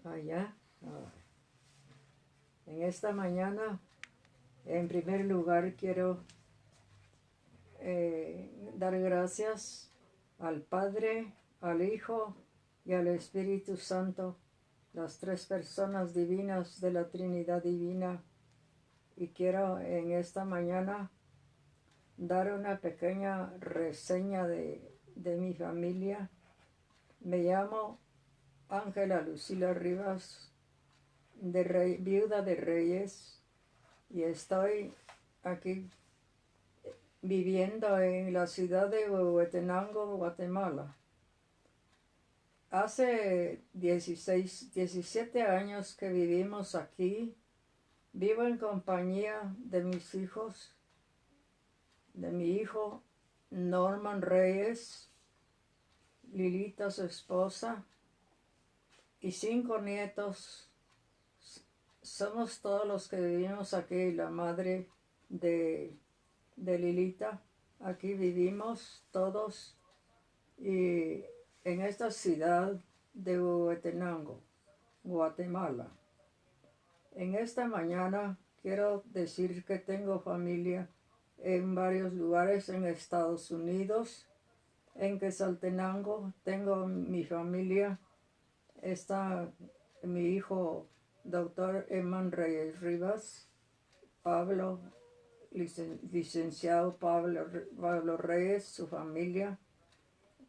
allá. En esta mañana, en primer lugar, quiero dar gracias al Padre, al Hijo y al Espíritu Santo, las tres personas divinas de la Trinidad Divina. Y quiero en esta mañana dar una pequeña reseña de mi familia. Me llamo Ángela Lucila Rivas, viuda de Reyes, y estoy aquí viviendo en la ciudad de Huehuetenango, Guatemala. Hace 17 años que vivimos aquí. Vivo en compañía de mis hijos, de mi hijo Norman Reyes, Lilita su esposa, y 5 nietos. Somos todos los que vivimos aquí, la madre de Lilita. Aquí vivimos todos y en esta ciudad de Huehuetenango, Guatemala. En esta mañana quiero decir que tengo familia en varios lugares en Estados Unidos. En Quetzaltenango tengo mi familia. Está mi hijo, doctor Eman Reyes Rivas, Pablo, licenciado Pablo Reyes, su familia,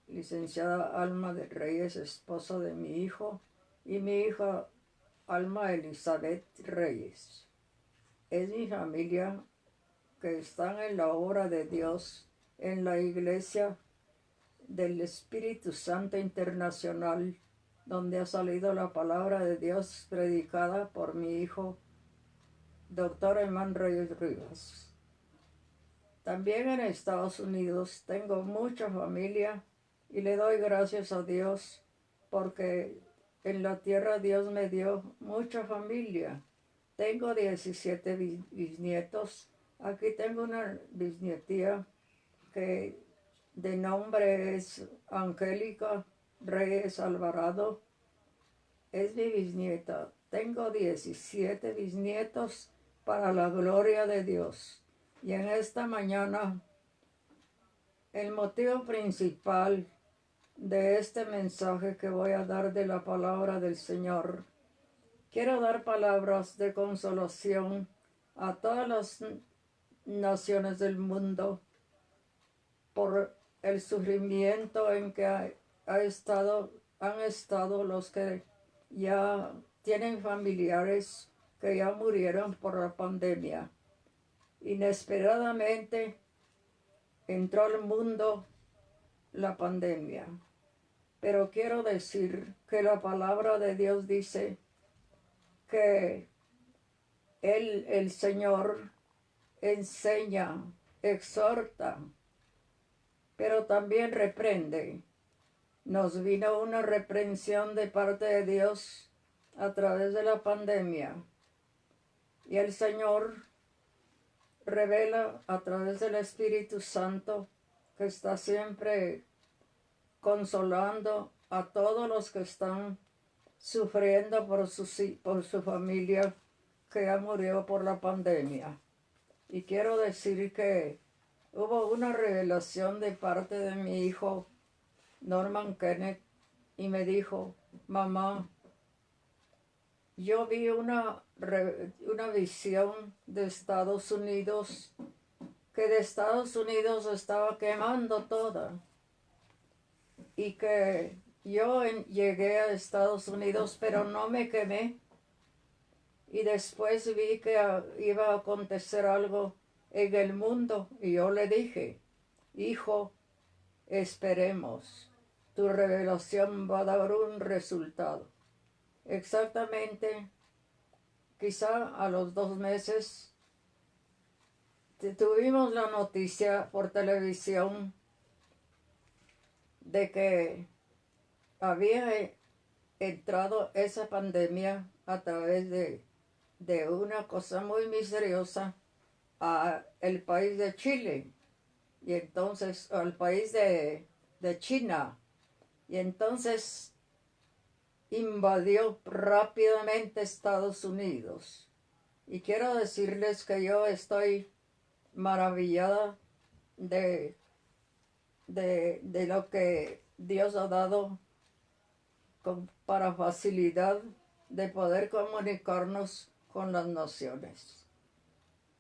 licenciada Alma de Reyes, esposa de mi hijo, y mi hija Alma Elizabeth Reyes. Es mi familia que están en la obra de Dios, en la iglesia del Espíritu Santo Internacional, donde ha salido la palabra de Dios predicada por mi hijo, doctor Eman Reyes Rivas. También en Estados Unidos tengo mucha familia y le doy gracias a Dios porque en la tierra Dios me dio mucha familia. Tengo 17 bisnietos. Aquí tengo una bisnietía que de nombre es Angélica Reyes Alvarado. Es mi bisnieta. Tengo 17 bisnietos para la gloria de Dios. Y en esta mañana, el motivo principal de este mensaje que voy a dar de la palabra del Señor, quiero dar palabras de consolación a todas las naciones del mundo por el sufrimiento en que han estado los que ya tienen familiares que ya murieron por la pandemia. Inesperadamente entró al mundo la pandemia. Pero quiero decir que la palabra de Dios dice que el Señor enseña, exhorta, pero también reprende. Nos vino una reprensión de parte de Dios a través de la pandemia. Y el Señor revela a través del Espíritu Santo que está siempre consolando a todos los que están sufriendo por su familia que ya murió por la pandemia. Y quiero decir que hubo una revelación de parte de mi hijo Norman Kenneth y me dijo: mamá, yo vi una visión de Estados Unidos, que de Estados Unidos estaba quemando toda, y que yo llegué a Estados Unidos pero no me quemé, y después vi que iba a acontecer algo en el mundo y yo le dije: hijo, esperemos, tu revelación va a dar un resultado. Exactamente, quizá a los 2 meses, tuvimos la noticia por televisión de que había entrado esa pandemia a través de una cosa muy misteriosa a el país de Chile, y entonces al país de China, y entonces invadió rápidamente Estados Unidos. Y quiero decirles que yo estoy maravillada de, de lo que Dios ha dado para facilidad de poder comunicarnos con las naciones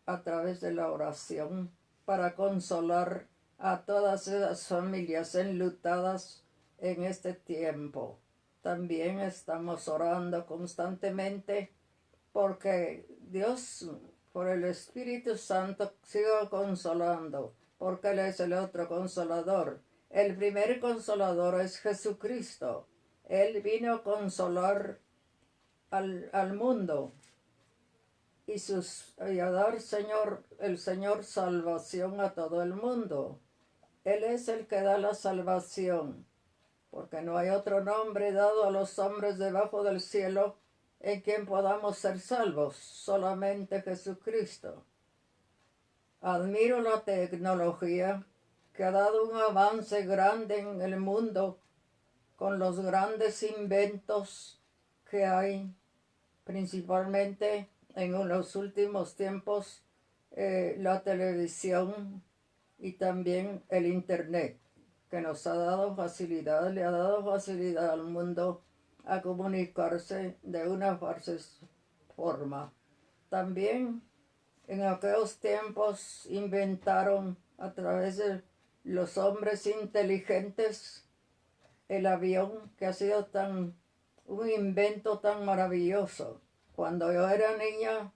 a través de la oración para consolar a todas esas familias enlutadas en este tiempo. También estamos orando constantemente porque Dios, por el Espíritu Santo, siga consolando, porque Él es el otro consolador. El primer consolador es Jesucristo. Él vino a consolar al mundo y a dar el Señor salvación a todo el mundo. Él es el que da la salvación, porque no hay otro nombre dado a los hombres debajo del cielo en quien podamos ser salvos, solamente Jesucristo. Admiro la tecnología que ha dado un avance grande en el mundo con los grandes inventos que hay, principalmente en los últimos tiempos, la televisión y también el Internet, que nos ha dado facilidad, le ha dado facilidad al mundo a comunicarse de una fácil forma. También en aquellos tiempos inventaron a través de los hombres inteligentes el avión, que ha sido un invento tan maravilloso. Cuando yo era niña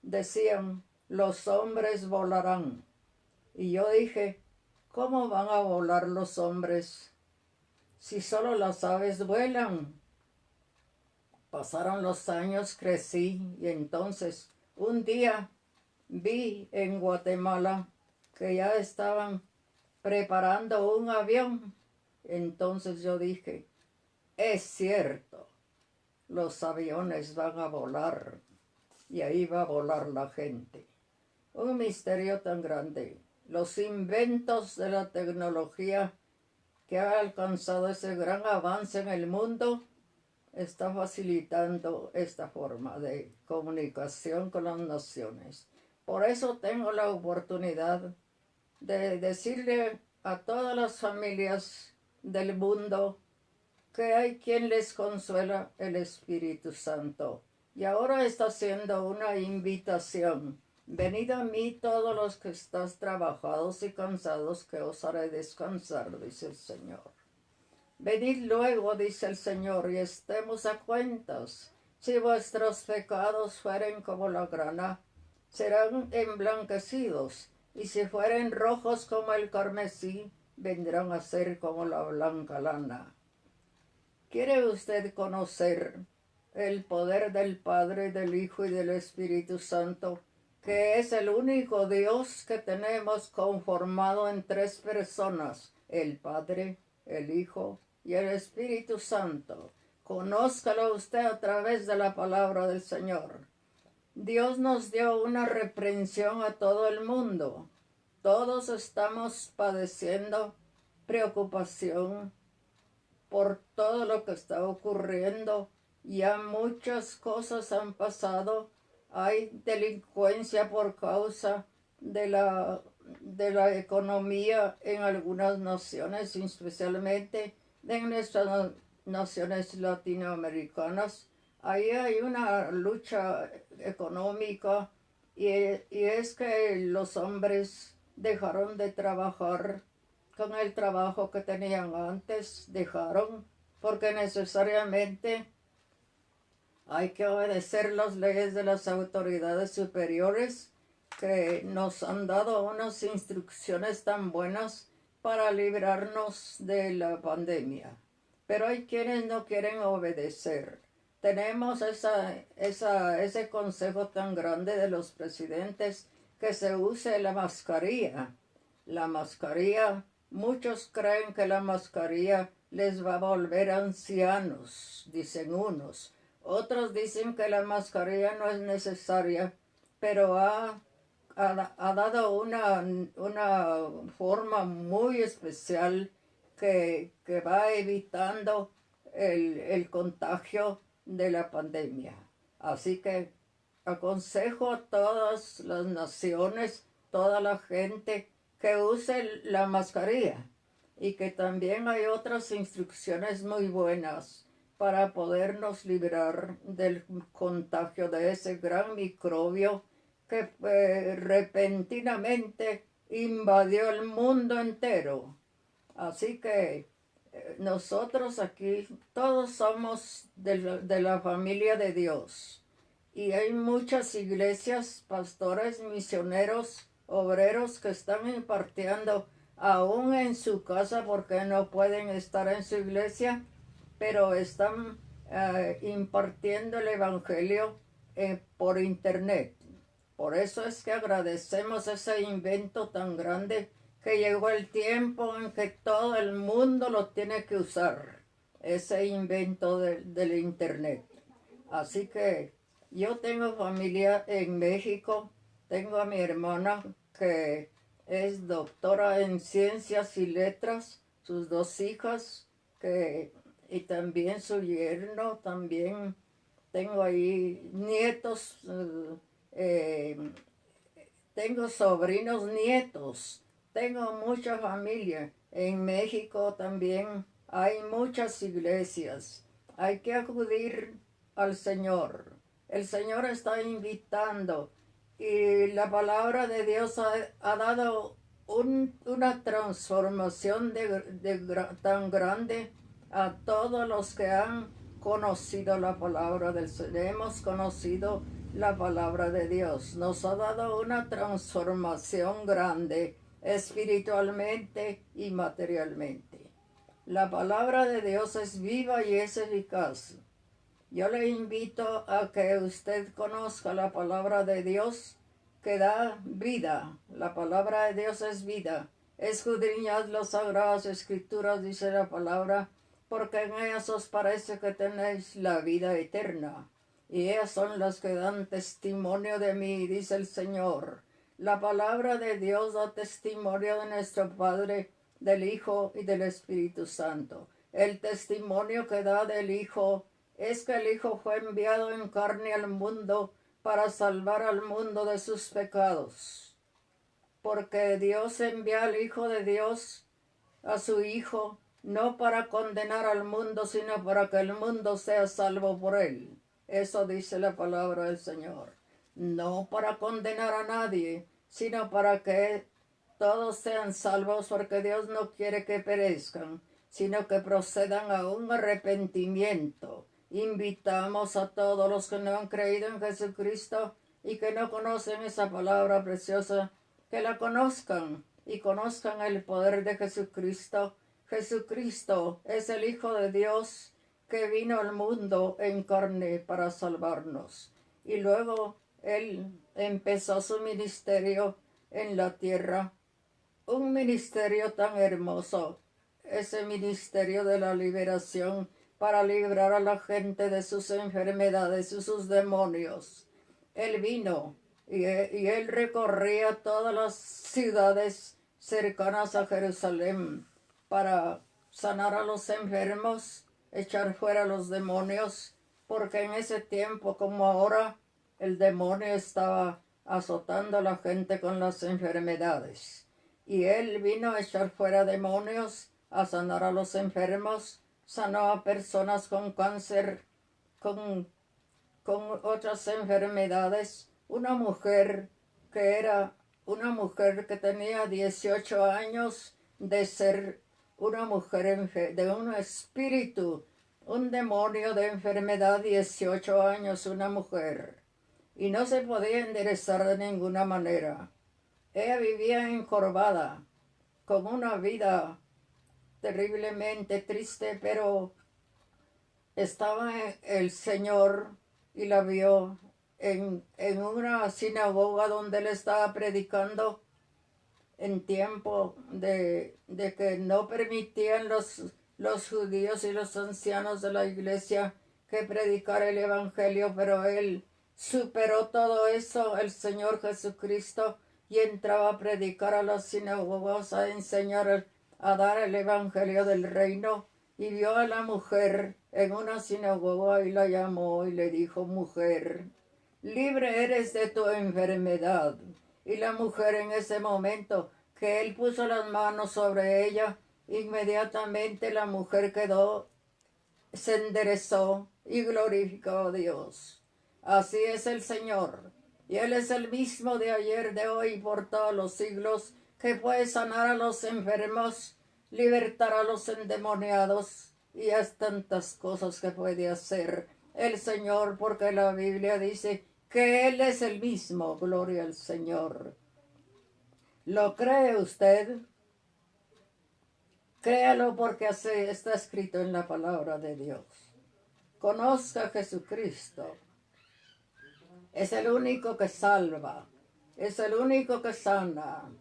decían, los hombres volarán. Y yo dije, ¿cómo van a volar los hombres si solo las aves vuelan? Pasaron los años, crecí y entonces un día vi en Guatemala que ya estaban preparando un avión. Entonces yo dije, es cierto, los aviones van a volar y ahí va a volar la gente. Un misterio tan grande. Los inventos de la tecnología que ha alcanzado ese gran avance en el mundo está facilitando esta forma de comunicación con las naciones. Por eso tengo la oportunidad de decirle a todas las familias del mundo que hay quien les consuela, el Espíritu Santo. Y ahora está haciendo una invitación. Venid a mí todos los que estáis trabajados y cansados, que os haré descansar, dice el Señor. Venid luego, dice el Señor, y estemos a cuentas. Si vuestros pecados fueren como la grana, serán emblanquecidos, y si fueren rojos como el carmesí, vendrán a ser como la blanca lana. ¿Quiere usted conocer el poder del Padre, del Hijo y del Espíritu Santo, que es el único Dios que tenemos conformado en tres personas, el Padre, el Hijo y el Espíritu Santo? Conózcalo usted a través de la palabra del Señor. Dios nos dio una reprensión a todo el mundo. Todos estamos padeciendo preocupación por todo lo que está ocurriendo. Ya muchas cosas han pasado. Hay delincuencia por causa de la economía en algunas naciones, especialmente en nuestras naciones latinoamericanas. Ahí hay una lucha económica y es que los hombres dejaron de trabajar con el trabajo que tenían antes, dejaron, porque necesariamente hay que obedecer las leyes de las autoridades superiores que nos han dado unas instrucciones tan buenas para librarnos de la pandemia. Pero hay quienes no quieren obedecer. Tenemos ese consejo tan grande de los presidentes que se use la mascarilla. La mascarilla, muchos creen que la mascarilla les va a volver ancianos, dicen unos. Otros dicen que la mascarilla no es necesaria, pero ha dado una forma muy especial que va evitando el contagio de la pandemia. Así que aconsejo a todas las naciones, toda la gente, que use la mascarilla y que también hay otras instrucciones muy buenas para podernos librar del contagio de ese gran microbio que repentinamente invadió el mundo entero. Así que nosotros aquí todos somos de la familia de Dios. Y hay muchas iglesias, pastores, misioneros, obreros que están impartiendo aún en su casa porque no pueden estar en su iglesia, pero están impartiendo el evangelio por internet. Por eso es que agradecemos ese invento tan grande que llegó el tiempo en que todo el mundo lo tiene que usar, ese invento del internet. Así que yo tengo familia en México, tengo a mi hermana que es doctora en ciencias y letras, sus dos hijas, y también su yerno, también tengo ahí nietos, tengo sobrinos nietos, tengo mucha familia. En México también hay muchas iglesias. Hay que acudir al Señor. El Señor está invitando y la palabra de Dios ha dado una transformación tan grande a todos los que han conocido la palabra del Señor. Hemos conocido la palabra de Dios. Nos ha dado una transformación grande espiritualmente y materialmente. La palabra de Dios es viva y es eficaz. Yo le invito a que usted conozca la palabra de Dios que da vida. La palabra de Dios es vida. Escudriñad las sagradas escrituras, dice la palabra, porque en ellas os parece que tenéis la vida eterna. Y ellas son las que dan testimonio de mí, dice el Señor. La palabra de Dios da testimonio de nuestro Padre, del Hijo y del Espíritu Santo. El testimonio que da del Hijo es que el Hijo fue enviado en carne al mundo para salvar al mundo de sus pecados. Porque Dios envió al Hijo de Dios, a su Hijo, no para condenar al mundo, sino para que el mundo sea salvo por él. Eso dice la palabra del Señor. No para condenar a nadie, sino para que todos sean salvos, porque Dios no quiere que perezcan, sino que procedan a un arrepentimiento. Invitamos a todos los que no han creído en Jesucristo y que no conocen esa palabra preciosa, que la conozcan y conozcan el poder de Jesucristo. Jesucristo es el Hijo de Dios que vino al mundo en carne para salvarnos. Y luego Él empezó su ministerio en la tierra, un ministerio tan hermoso, ese ministerio de la liberación para librar a la gente de sus enfermedades y sus demonios. Él vino y él recorría todas las ciudades cercanas a Jerusalén para sanar a los enfermos, echar fuera a los demonios, porque en ese tiempo como ahora el demonio estaba azotando a la gente con las enfermedades. Y él vino a echar fuera demonios, a sanar a los enfermos, sanó a personas con cáncer, con otras enfermedades. Una mujer que tenía 18 años de ser una mujer de un espíritu, un demonio de enfermedad, 18 años, una mujer, y no se podía enderezar de ninguna manera. Ella vivía encorvada, con una vida terriblemente triste, pero estaba el Señor y la vio en una sinagoga donde él estaba predicando en tiempo de que no permitían los judíos y los ancianos de la iglesia que predicara el evangelio, pero él superó todo eso, el Señor Jesucristo, y entraba a predicar a las sinagogas, a enseñar, a dar el evangelio del reino, y vio a la mujer en una sinagoga y la llamó y le dijo: mujer, libre eres de tu enfermedad. Y la mujer, en ese momento que él puso las manos sobre ella, inmediatamente la mujer se enderezó y glorificó a Dios. Así es el Señor. Y Él es el mismo de ayer, de hoy y por todos los siglos, que puede sanar a los enfermos, libertar a los endemoniados, y es tantas cosas que puede hacer el Señor, porque la Biblia dice que Él es el mismo. Gloria al Señor. ¿Lo cree usted? Créalo, porque así está escrito en la palabra de Dios. Conozca a Jesucristo. Es el único que salva. Es el único que sana.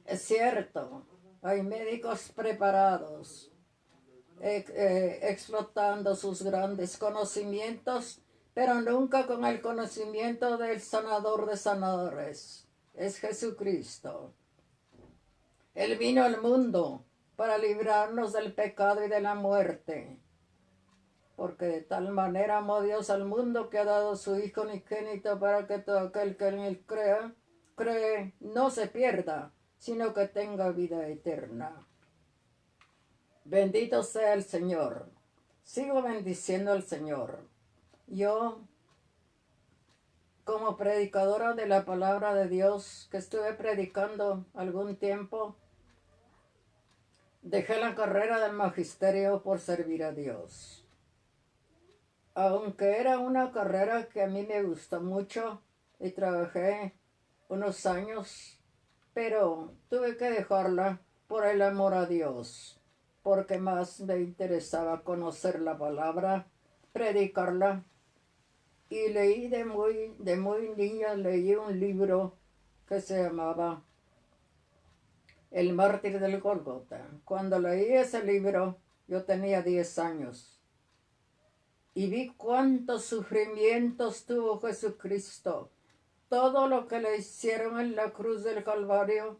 Es cierto, hay médicos preparados, explotando sus grandes conocimientos, pero nunca con el conocimiento del sanador de sanadores. Es Jesucristo. Él vino al mundo para librarnos del pecado y de la muerte. Porque de tal manera amó Dios al mundo, que ha dado su Hijo unigénito, para que todo aquel que en él cree, no se pierda, sino que tenga vida eterna. Bendito sea el Señor. Sigo bendiciendo al Señor. Yo, como predicadora de la palabra de Dios, que estuve predicando algún tiempo, dejé la carrera del magisterio por servir a Dios. Aunque era una carrera que a mí me gustó mucho y trabajé unos años, pero tuve que dejarla por el amor a Dios, porque más me interesaba conocer la palabra, predicarla. Y leí de muy niña, leí un libro que se llamaba El mártir del Gólgota. Cuando leí ese libro, yo tenía 10 años. Y vi cuántos sufrimientos tuvo Jesucristo. Todo lo que le hicieron en la cruz del Calvario,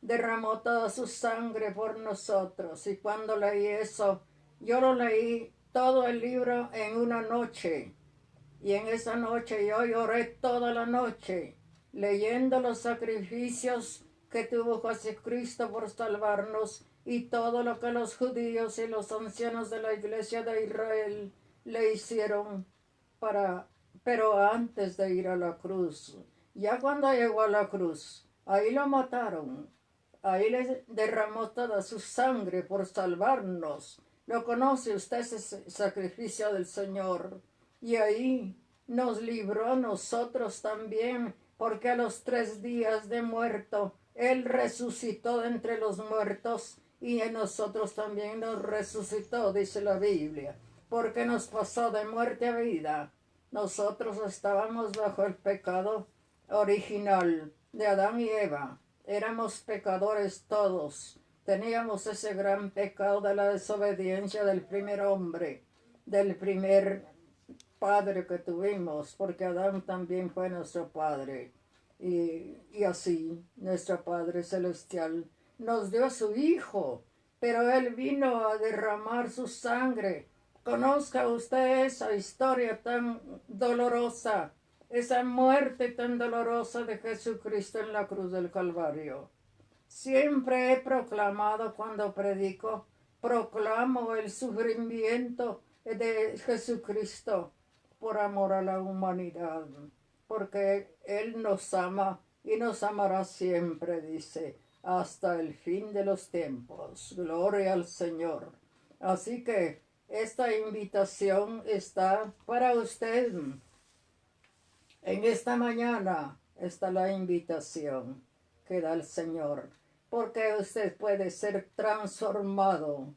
derramó toda su sangre por nosotros. Y cuando leí eso, yo lo leí todo el libro en una noche. Y en esa noche yo lloré toda la noche, leyendo los sacrificios que tuvo Jesucristo por salvarnos y todo lo que los judíos y los ancianos de la iglesia de Israel le hicieron pero antes de ir a la cruz. Ya cuando llegó a la cruz, ahí lo mataron. Ahí le derramó toda su sangre por salvarnos. ¿Lo conoce usted, ese sacrificio del Señor? Y ahí nos libró a nosotros también, porque a los 3 días de muerto, Él resucitó de entre los muertos, y en nosotros también nos resucitó, dice la Biblia, porque nos pasó de muerte a vida. Nosotros estábamos bajo el pecado original de Adán y Eva. Éramos pecadores todos. Teníamos ese gran pecado de la desobediencia del primer hombre, del primer padre que tuvimos, porque Adán también fue nuestro padre. Y así, nuestro Padre Celestial nos dio a su Hijo, pero Él vino a derramar su sangre. Conozca usted esa historia tan dolorosa, esa muerte tan dolorosa de Jesucristo en la cruz del Calvario. Siempre he proclamado cuando predico, proclamo el sufrimiento de Jesucristo por amor a la humanidad, porque Él nos ama y nos amará siempre, dice, hasta el fin de los tiempos. Gloria al Señor. Así que esta invitación está para usted. En esta mañana está la invitación que da el Señor, porque usted puede ser transformado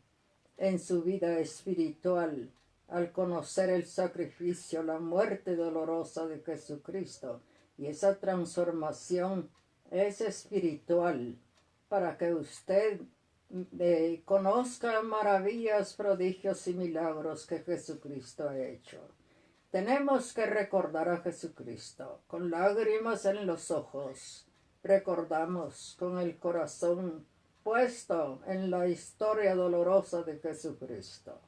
en su vida espiritual al conocer el sacrificio, la muerte dolorosa de Jesucristo. Y esa transformación es espiritual para que usted conozca maravillas, prodigios y milagros que Jesucristo ha hecho. Tenemos que recordar a Jesucristo con lágrimas en los ojos. Recordamos con el corazón puesto en la historia dolorosa de Jesucristo.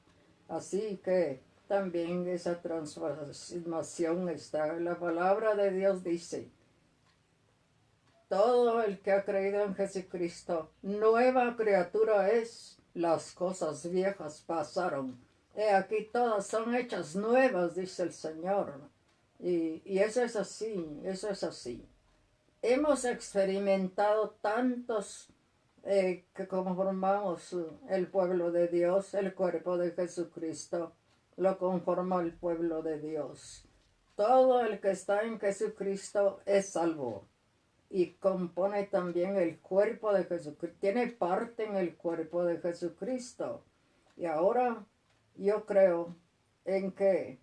Así que también esa transformación está. La palabra de Dios dice, todo el que ha creído en Jesucristo, nueva criatura es. Las cosas viejas pasaron. He aquí todas son hechas nuevas, dice el Señor. Y eso es así, eso es así. Hemos experimentado tantos que conformamos el pueblo de Dios, el cuerpo de Jesucristo, lo conforma el pueblo de Dios. Todo el que está en Jesucristo es salvo y compone también el cuerpo de Jesucristo, tiene parte en el cuerpo de Jesucristo. Y ahora yo creo en que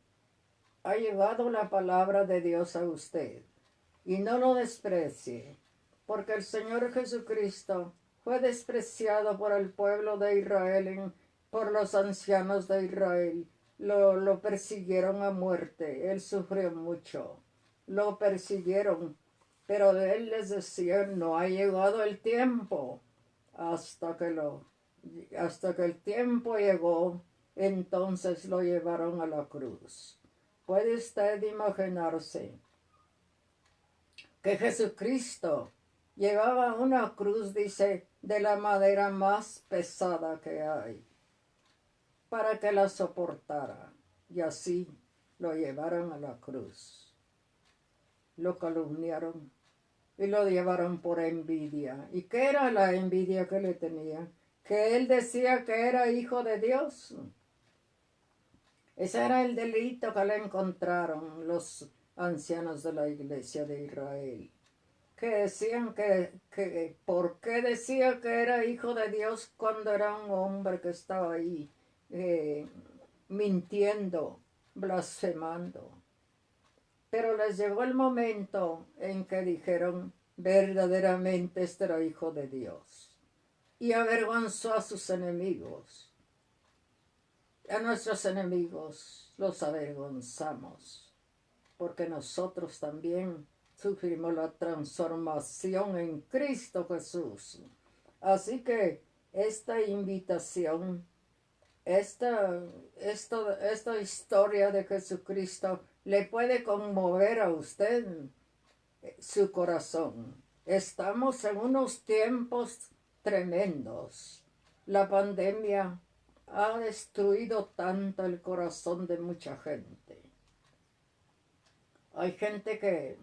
ha llegado la palabra de Dios a usted y no lo desprecie, porque el Señor Jesucristo fue despreciado por el pueblo de Israel, por los ancianos de Israel. Lo persiguieron a muerte, él sufrió mucho, lo persiguieron, pero de él les decía, no ha llegado el tiempo, hasta que el tiempo llegó, entonces lo llevaron a la cruz. ¿Puede usted imaginarse que Jesucristo llevaba una cruz, dice, de la madera más pesada que hay, para que la soportara? Y así lo llevaron a la cruz. Lo calumniaron y lo llevaron por envidia. ¿Y qué era la envidia que le tenían? Que él decía que era hijo de Dios. Ese era el delito que le encontraron los ancianos de la iglesia de Israel, que decían que ¿por qué decía que era hijo de Dios cuando era un hombre que estaba ahí mintiendo, blasfemando? Pero les llegó el momento en que dijeron, verdaderamente este era hijo de Dios, y avergonzó a sus enemigos. A nuestros enemigos los avergonzamos, porque nosotros también sufrimos la transformación en Cristo Jesús. Así que esta invitación, esta historia de Jesucristo le puede conmover a usted su corazón. Estamos en unos tiempos tremendos. La pandemia ha destruido tanto el corazón de mucha gente. Hay gente que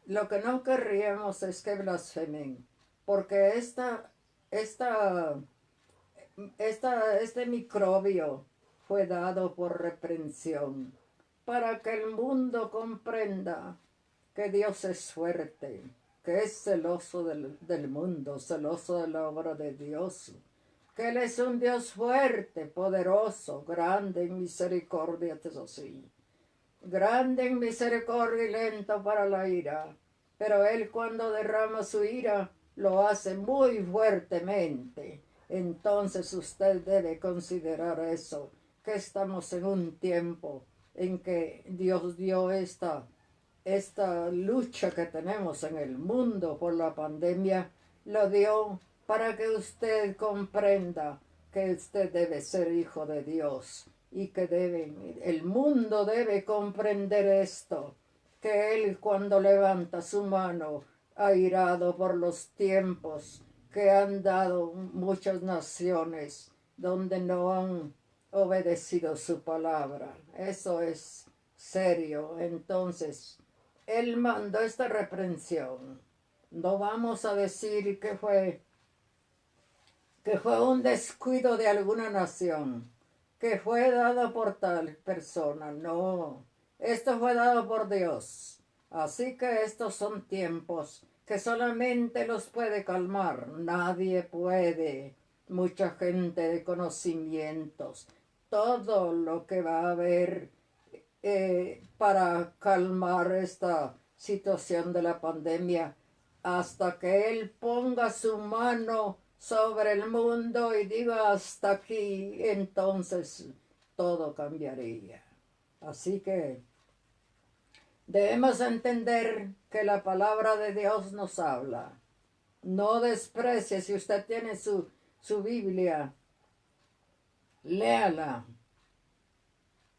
lo que no querríamos es que blasfemen, porque este microbio fue dado por reprensión para que el mundo comprenda que Dios es fuerte, que es celoso del mundo, celoso de la obra de Dios, que Él es un Dios fuerte, poderoso, grande en misericordia, eso sí, grande en misericordia y lento para la ira, pero Él cuando derrama su ira lo hace muy fuertemente. Entonces usted debe considerar eso, que estamos en un tiempo en que Dios dio esta lucha que tenemos en el mundo por la pandemia, lo dio para que usted comprenda que usted debe ser hijo de Dios y que el mundo debe comprender esto, que Él cuando levanta su mano airado por los tiempos que han dado muchas naciones donde no han obedecido su palabra. Eso es serio. Entonces, Él mandó esta reprensión. No vamos a decir que fue un descuido de alguna nación, que fue dado por tal persona. No, esto fue dado por Dios. Así que estos son tiempos que solamente los puede calmar. Nadie puede. Mucha gente de conocimientos. Todo lo que va a haber para calmar esta situación de la pandemia, hasta que Él ponga su mano sobre el mundo y diga hasta aquí, entonces todo cambiaría. Así que debemos entender que la palabra de Dios nos habla. No desprecie, si usted tiene su Biblia, léala.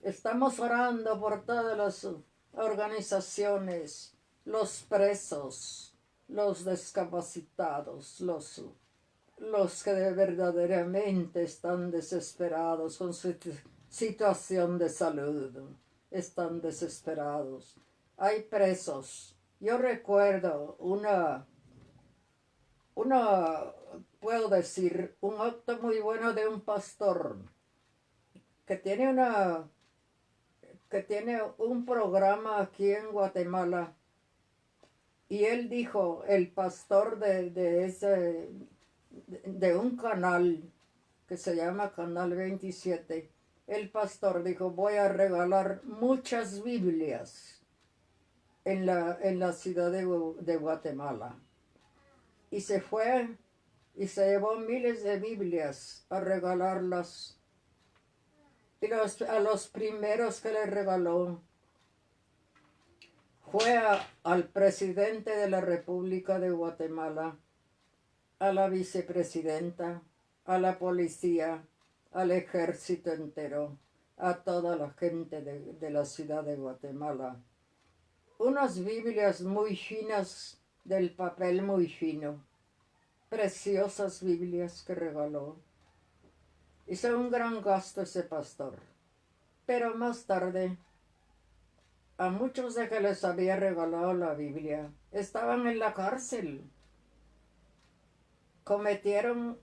Estamos orando por todas las organizaciones, los presos, los discapacitados, los que verdaderamente están desesperados con su situación de salud, están desesperados. Hay presos. Yo recuerdo puedo decir, un acto muy bueno de un pastor que tiene un programa aquí en Guatemala, y él dijo, el pastor de un canal que se llama Canal 27, el pastor dijo, voy a regalar muchas Biblias en la ciudad de Guatemala. Y se fue y se llevó miles de Biblias a regalarlas. Y a los primeros que le regaló fue al presidente de la República de Guatemala, a la vicepresidenta, a la policía, al ejército entero, a toda la gente de la ciudad de Guatemala. Unas Biblias muy finas, del papel muy fino, preciosas Biblias que regaló. Hizo un gran gasto ese pastor. Pero más tarde, a muchos de que les había regalado la Biblia, estaban en la cárcel. Cometieron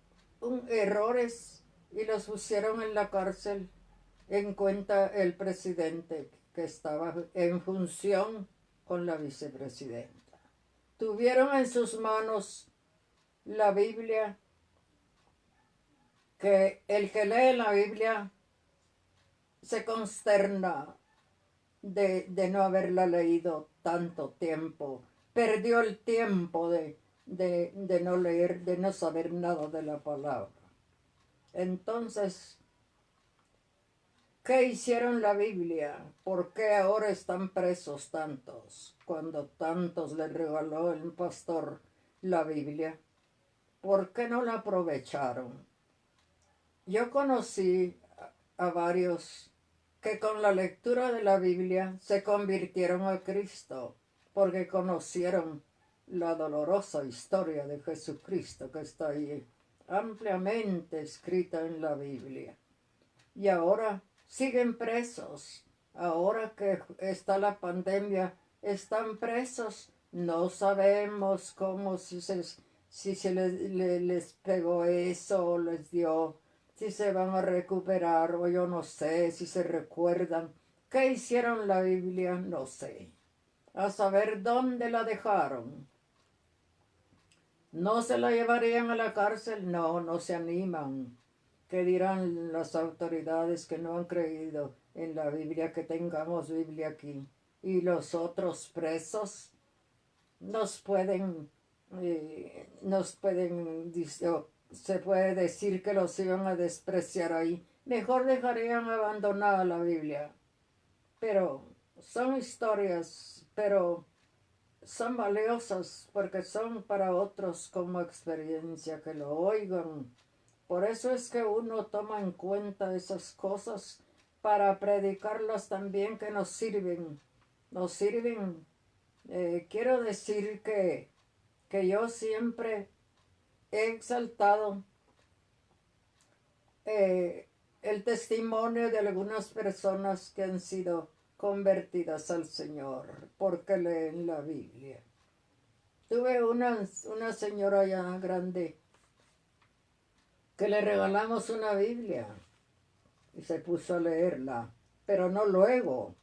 errores y los pusieron en la cárcel en cuenta el presidente que estaba en función con la vicepresidenta. Tuvieron en sus manos la Biblia, que el que lee la Biblia se consterna de no haberla leído tanto tiempo. Perdió el tiempo de no leer, de no saber nada de la palabra. Entonces, ¿qué hicieron la Biblia? ¿Por qué ahora están presos tantos? Cuando tantos les regaló el pastor la Biblia, ¿por qué no la aprovecharon? Yo conocí a varios que con la lectura de la Biblia se convirtieron a Cristo, porque conocieron la dolorosa historia de Jesucristo que está ahí ampliamente escrita en la Biblia. Y ahora siguen presos. Ahora que está la pandemia, están presos. No sabemos cómo, si se les pegó eso o les dio, si se van a recuperar, o yo no sé, si se recuerdan. ¿Qué hicieron la Biblia? No sé. A saber dónde la dejaron. ¿No se la llevarían a la cárcel? No, no se animan. ¿Qué dirán las autoridades que no han creído en la Biblia, que tengamos Biblia aquí? Y los otros presos se puede decir que los iban a despreciar ahí. Mejor dejarían abandonada la Biblia. Pero son historias, pero son valiosas porque son para otros como experiencia, que lo oigan. Por eso es que uno toma en cuenta esas cosas para predicarlas también, que nos sirven. Nos sirven. Quiero decir que yo siempre he exaltado el testimonio de algunas personas que han sido convertidas al Señor porque leen la Biblia. Tuve una señora ya grande que le regalamos una Biblia y se puso a leerla, pero no luego.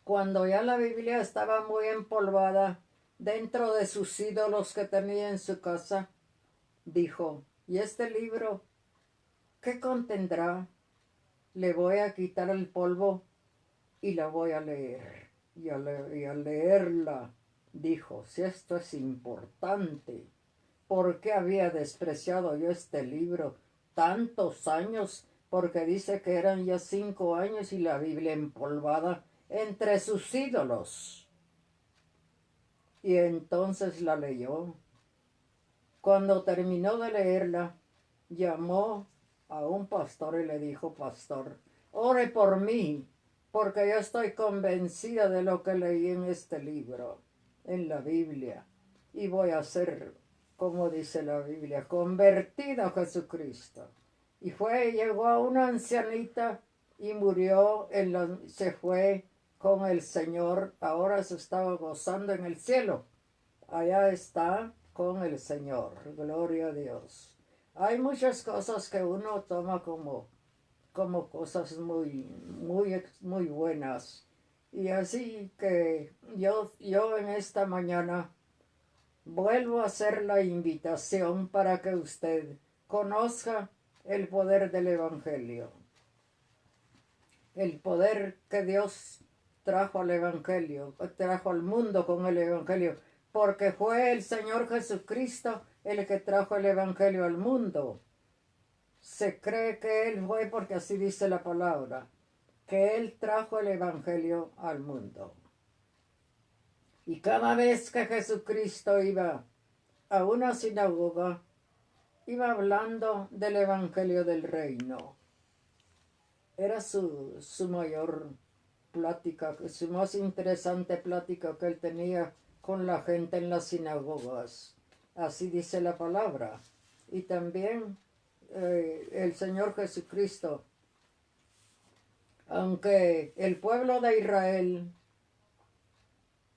Cuando ya la Biblia estaba muy empolvada dentro de sus ídolos que tenía en su casa, dijo, ¿y este libro qué contendrá? Le voy a quitar el polvo y la voy a leer. Y al leerla, dijo, si esto es importante, ¿por qué había despreciado yo este libro tantos años? Porque dice que eran ya 5 años y la Biblia empolvada entre sus ídolos. y entonces la leyó. Cuando terminó de leerla, llamó a un pastor y le dijo: pastor, ore por mí, porque yo estoy convencida de lo que leí en este libro, en la Biblia, y voy a ser, como dice la Biblia, convertida a Jesucristo. Y llegó a una ancianita y murió, se fue con el Señor. Ahora se estaba gozando en el cielo. Allá está con el Señor. Gloria a Dios. Hay muchas cosas que uno toma como cosas muy buenas. Y así que yo en esta mañana vuelvo a hacer la invitación para que usted conozca el poder del Evangelio. El poder que Dios trajo al Evangelio, trajo al mundo con el Evangelio, porque fue el Señor Jesucristo el que trajo el Evangelio al mundo. Se cree que Él fue, porque así dice la palabra, que Él trajo el Evangelio al mundo. Y cada vez que Jesucristo iba a una sinagoga, iba hablando del Evangelio del Reino. Era su mayor plática, su más interesante plática que él tenía con la gente en las sinagogas. Así dice la palabra. Y también el Señor Jesucristo, aunque el pueblo de Israel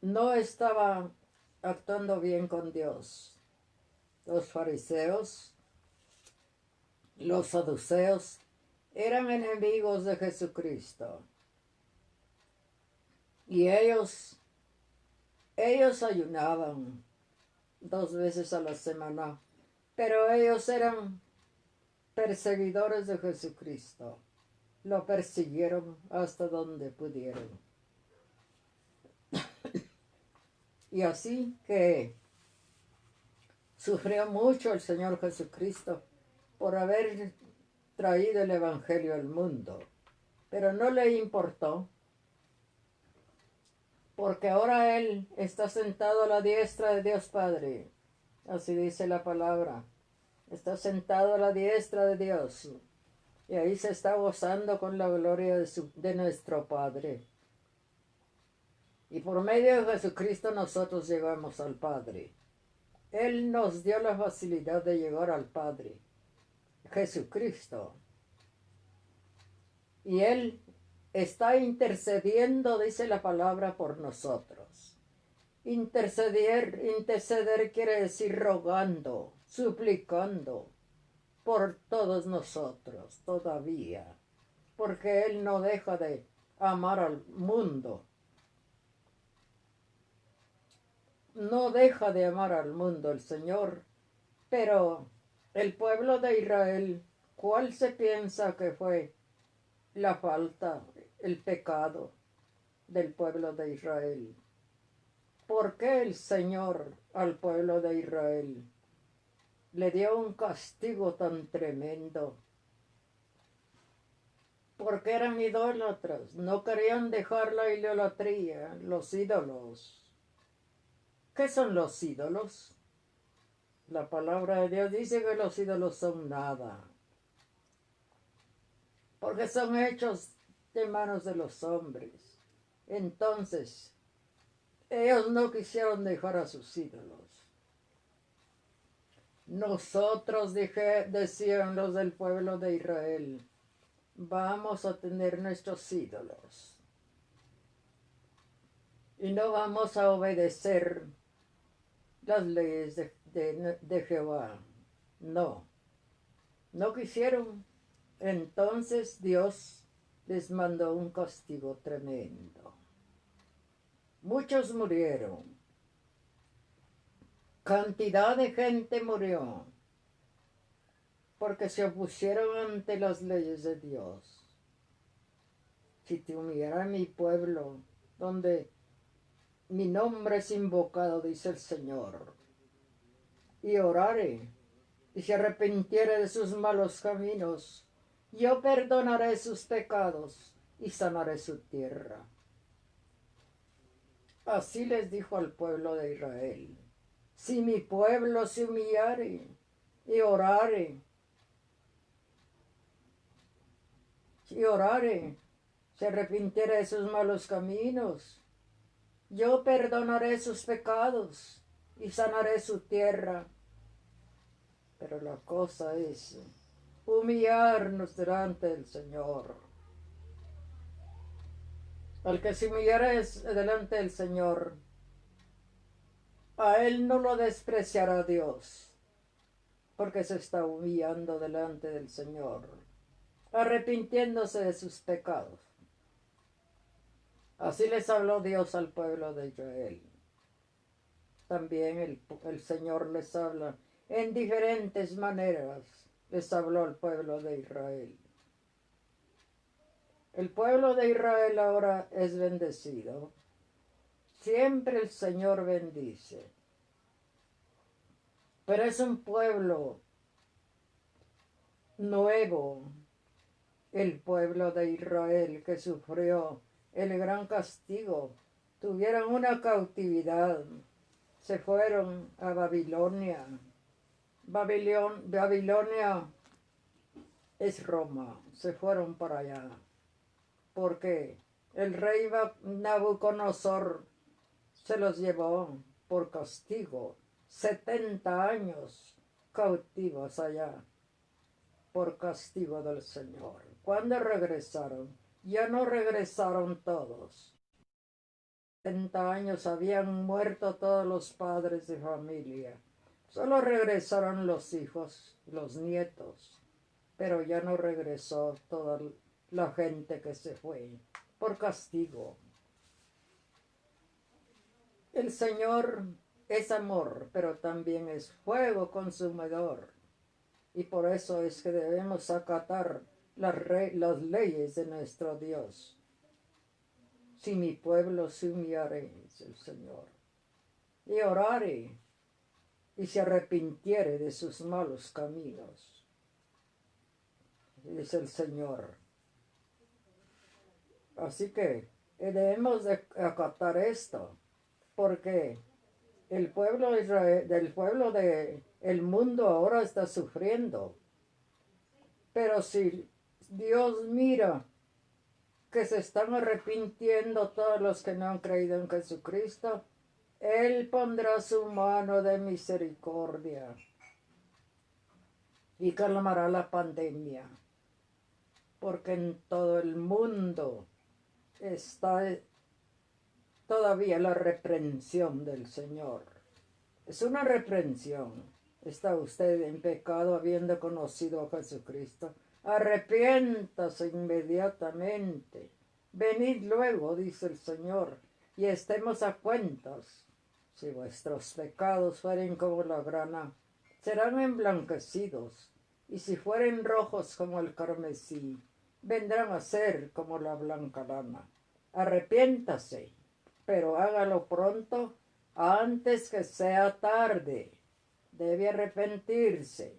no estaba actuando bien con Dios, los fariseos, los saduceos, eran enemigos de Jesucristo. Y ellos ayunaban 2 veces a la semana, pero ellos eran perseguidores de Jesucristo. Lo persiguieron hasta donde pudieron. Y así que sufrió mucho el Señor Jesucristo por haber traído el Evangelio al mundo. Pero no le importó, porque ahora Él está sentado a la diestra de Dios Padre. Así dice la palabra. Está sentado a la diestra de Dios. Y ahí se está gozando con la gloria de nuestro Padre. Y por medio de Jesucristo nosotros llegamos al Padre. Él nos dio la facilidad de llegar al Padre. Jesucristo. Y Él está intercediendo, dice la palabra, por nosotros. Interceder quiere decir rogando, suplicando por todos nosotros todavía, porque Él no deja de amar al mundo. No deja de amar al mundo el Señor, pero el pueblo de Israel, ¿cuál se piensa que fue la falta, el pecado del pueblo de Israel? ¿Por qué el Señor al pueblo de Israel le dio un castigo tan tremendo? Porque eran idólatras, no querían dejar la idolatría, los ídolos. ¿Qué son los ídolos? La palabra de Dios dice que los ídolos son nada, porque son hechos de manos de los hombres. Entonces, ellos no quisieron dejar a sus ídolos. Nosotros, decían los del pueblo de Israel, vamos a tener nuestros ídolos y no vamos a obedecer las leyes de Jehová. No quisieron. Entonces Dios les mandó un castigo tremendo. Muchos murieron. Cantidad de gente murió porque se opusieron ante las leyes de Dios. Si te humillara mi pueblo, donde mi nombre es invocado, dice el Señor, y orare, y se arrepintiere de sus malos caminos, yo perdonaré sus pecados y sanaré su tierra. Así les dijo al pueblo de Israel: si mi pueblo se humillare y orare, se arrepintiera de sus malos caminos, yo perdonaré sus pecados y sanaré su tierra. Pero la cosa es humillarnos delante del Señor. Al que se humillara delante del Señor, a él no lo despreciará Dios, porque se está humillando delante del Señor, arrepintiéndose de sus pecados. Así les habló Dios al pueblo de Israel. También el Señor les habla en diferentes maneras. Les habló al pueblo de Israel. El pueblo de Israel ahora es bendecido. Siempre el Señor bendice. Pero es un pueblo nuevo, el pueblo de Israel, que sufrió el gran castigo. Tuvieron una cautividad. Se fueron a Babilonia. Babilonia es Roma. Se fueron para allá. Porque el rey Nabucodonosor se los llevó por castigo. 70 años cautivos allá por castigo del Señor. Cuando regresaron, ya no regresaron todos. 70 años habían muerto todos los padres de familia. Solo regresaron los hijos, los nietos, pero ya no regresó toda la gente que se fue por castigo. El Señor es amor, pero también es fuego consumidor. Y por eso es que debemos acatar las leyes de nuestro Dios. Si mi pueblo se humillare, dice el Señor, y orare, y se arrepintiere de sus malos caminos, dice el Señor. Así que debemos de acatar esto, porque el pueblo de Israel, del pueblo del mundo ahora está sufriendo. Pero si Dios mira que se están arrepintiendo todos los que no han creído en Jesucristo, Él pondrá su mano de misericordia y calmará la pandemia, porque en todo el mundo está todavía la reprensión del Señor. Es una reprensión. ¿Está usted en pecado habiendo conocido a Jesucristo? Arrepiéntase inmediatamente. Venid luego, dice el Señor, y estemos a cuentas. Si vuestros pecados fueren como la grana, serán emblanquecidos, y si fueren rojos como el carmesí, vendrán a ser como la blanca lana. Arrepiéntase, pero hágalo pronto, antes que sea tarde. Debe arrepentirse.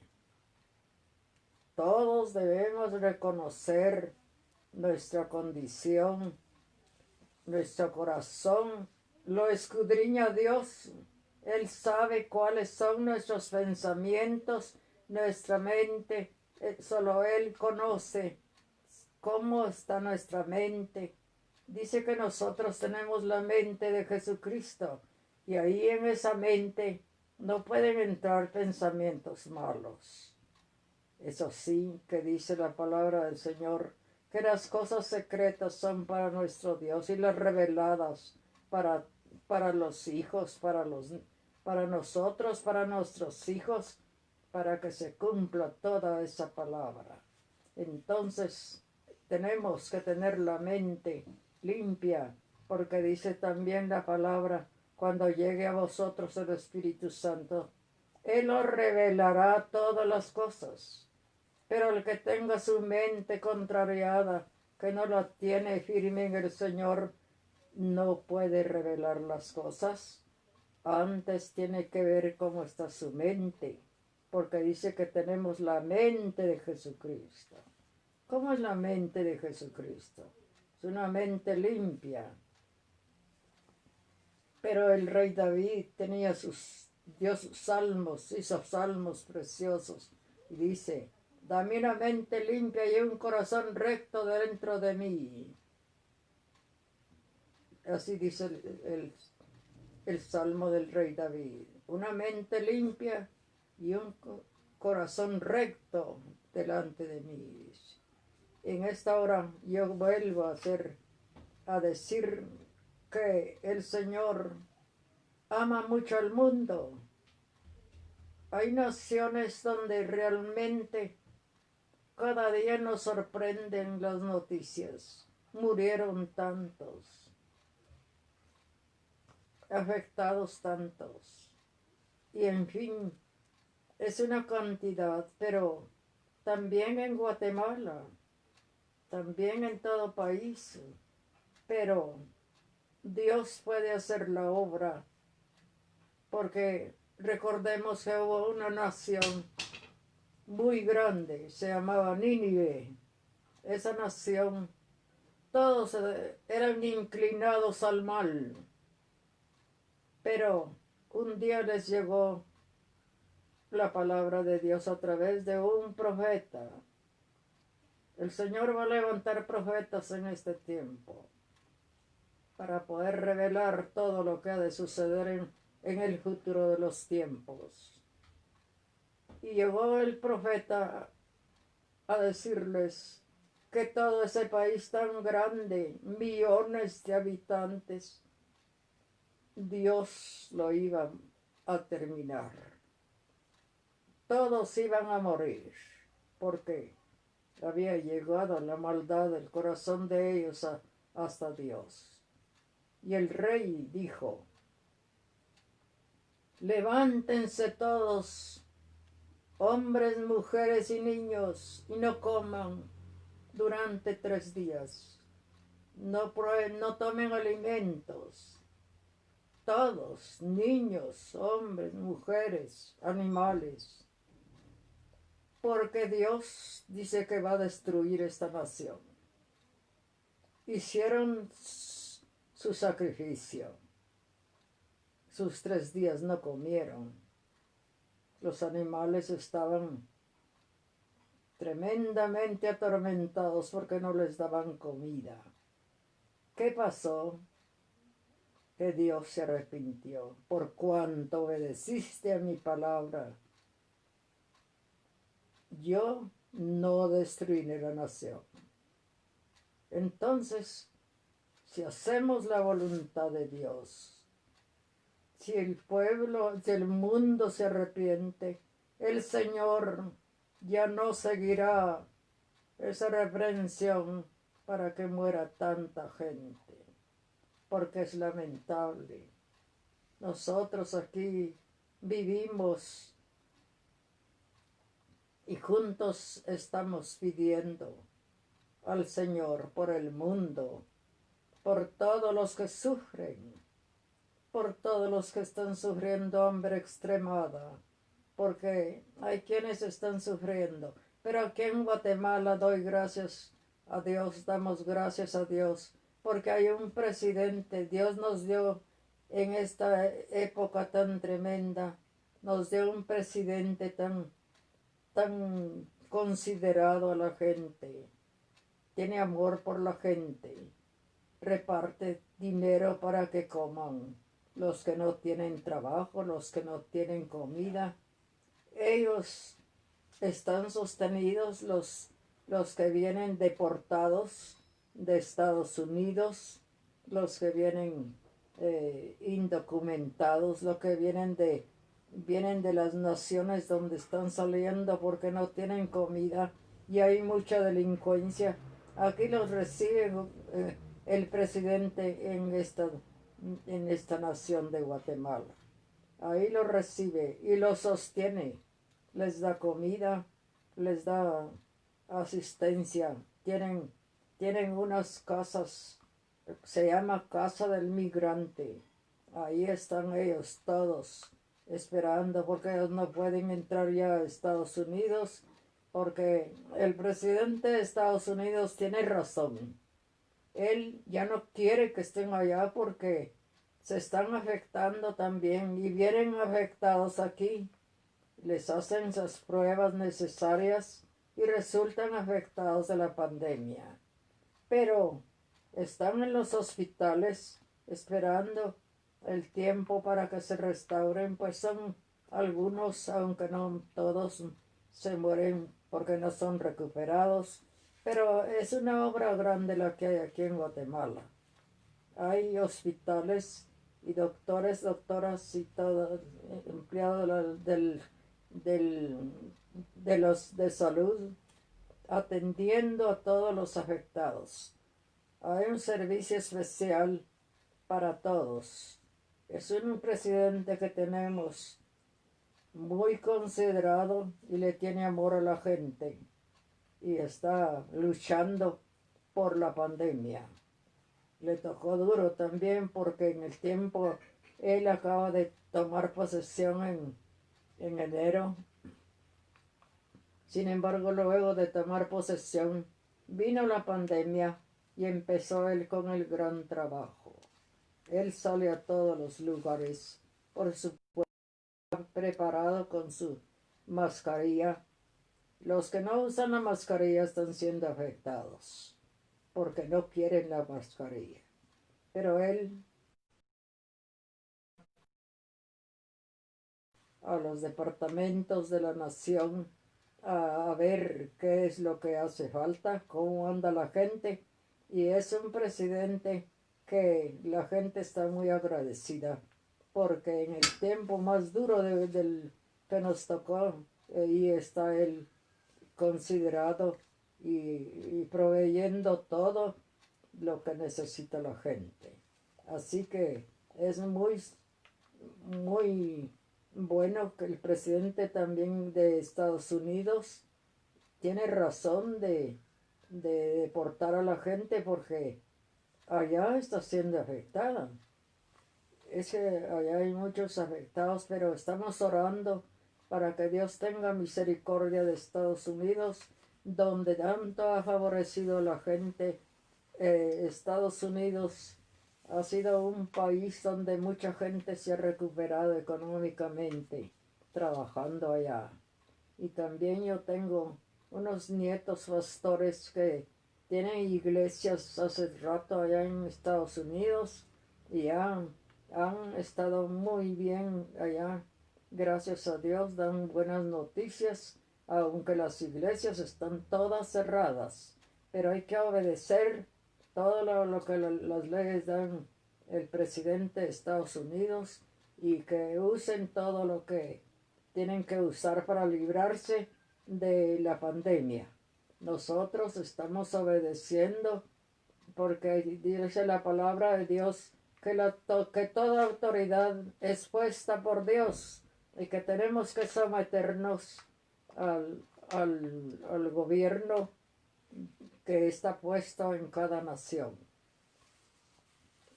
Todos debemos reconocer nuestra condición, nuestro corazón lo escudriña Dios. Él sabe cuáles son nuestros pensamientos, nuestra mente. Solo Él conoce cómo está nuestra mente. Dice que nosotros tenemos la mente de Jesucristo y ahí en esa mente no pueden entrar pensamientos malos. Eso sí, que dice la palabra del Señor, que las cosas secretas son para nuestro Dios y las reveladas para los hijos, para nosotros, para nuestros hijos, para que se cumpla toda esa palabra. Entonces, tenemos que tener la mente limpia, porque dice también la palabra, cuando llegue a vosotros el Espíritu Santo, Él os revelará todas las cosas. Pero el que tenga su mente contrariada, que no la tiene firme en el Señor, no puede revelar las cosas. Antes tiene que ver cómo está su mente, porque dice que tenemos la mente de Jesucristo. ¿Cómo es la mente de Jesucristo? Es una mente limpia. Pero el rey David dio sus salmos, hizo salmos preciosos. Y dice, dame una mente limpia y un corazón recto dentro de mí. Así dice el salmo del rey David. Una mente limpia y un corazón recto delante de mí. En esta hora yo vuelvo a decir que el Señor ama mucho al mundo. Hay naciones donde realmente cada día nos sorprenden las noticias. Murieron tantos, afectados tantos. Y en fin, es una cantidad, pero también en Guatemala, también en todo país. Pero Dios puede hacer la obra, porque recordemos que hubo una nación muy grande, se llamaba Nínive. Esa nación, todos eran inclinados al mal, pero un día les llegó la palabra de Dios a través de un profeta. El Señor va a levantar profetas en este tiempo para poder revelar todo lo que ha de suceder en el futuro de los tiempos. Y llegó el profeta a decirles que todo ese país tan grande, millones de habitantes, Dios lo iba a terminar. Todos iban a morir, porque había llegado la maldad del corazón de ellos hasta Dios. Y el rey dijo, levántense todos, hombres, mujeres y niños, y no coman durante 3 días. No tomen alimentos. Todos, niños, hombres, mujeres, animales. Porque Dios dice que va a destruir esta nación. Hicieron su sacrificio. Sus 3 días no comieron. Los animales estaban tremendamente atormentados porque no les daban comida. ¿Qué pasó? Que Dios se arrepintió. Por cuanto obedeciste a mi palabra, yo no destruiré la nación. Entonces, si hacemos la voluntad de Dios, si el pueblo del mundo se arrepiente, el Señor ya no seguirá esa reprensión para que muera tanta gente, porque es lamentable. Nosotros aquí vivimos y juntos estamos pidiendo al Señor por el mundo, por todos los que sufren, por todos los que están sufriendo hambre extremada, porque hay quienes están sufriendo. Pero aquí en Guatemala doy gracias a Dios, damos gracias a Dios, porque hay un presidente. Dios nos dio en esta época tan tremenda, nos dio un presidente tan considerado a la gente, tiene amor por la gente, reparte dinero para que coman. Los que no tienen trabajo, los que no tienen comida, ellos están sostenidos, los que vienen deportados de Estados Unidos, los que vienen indocumentados, los que vienen de las naciones donde están saliendo porque no tienen comida y hay mucha delincuencia. Aquí los recibe el presidente en esta nación de Guatemala. Ahí lo recibe y lo sostiene, les da comida, les da asistencia. Tienen unas casas, se llama Casa del Migrante. Ahí están ellos todos esperando, porque ellos no pueden entrar ya a Estados Unidos, porque el presidente de Estados Unidos tiene razón. Él ya no quiere que estén allá porque se están afectando también y vienen afectados aquí. Les hacen las pruebas necesarias y resultan afectados de la pandemia. Pero están en los hospitales esperando el tiempo para que se restauren, pues son algunos, aunque no todos, se mueren porque no son recuperados. Pero es una obra grande la que hay aquí en Guatemala. Hay hospitales y doctores, doctoras y todo, empleados de los de salud atendiendo a todos los afectados. Hay un servicio especial para todos. Es un presidente que tenemos muy considerado y le tiene amor a la gente y está luchando por la pandemia. Le tocó duro también porque en el tiempo él acaba de tomar posesión en enero. Sin embargo, luego de tomar posesión, vino la pandemia y empezó él con el gran trabajo. Él sale a todos los lugares, por supuesto, preparado con su mascarilla. Los que no usan la mascarilla están siendo afectados porque no quieren la mascarilla. Pero él a los departamentos de la nación a ver qué es lo que hace falta, cómo anda la gente, y es un presidente que la gente está muy agradecida porque en el tiempo más duro del que nos tocó, ahí está él considerado y proveyendo todo lo que necesita la gente. Así que es muy bueno que el presidente también de Estados Unidos tiene razón de deportar a la gente porque allá está siendo afectada. Es que allá hay muchos afectados, pero estamos orando para que Dios tenga misericordia de Estados Unidos, donde tanto ha favorecido a la gente. Estados Unidos ha sido un país donde mucha gente se ha recuperado económicamente trabajando allá. Y también yo tengo unos nietos pastores que tienen iglesias hace rato allá en Estados Unidos y han estado muy bien allá. Gracias a Dios dan buenas noticias, aunque las iglesias están todas cerradas. Pero hay que obedecer todo lo que las leyes dan el presidente de Estados Unidos y que usen todo lo que tienen que usar para librarse de la pandemia. Nosotros estamos obedeciendo porque dice la palabra de Dios que toda autoridad es puesta por Dios y que tenemos que someternos al gobierno que está puesto en cada nación.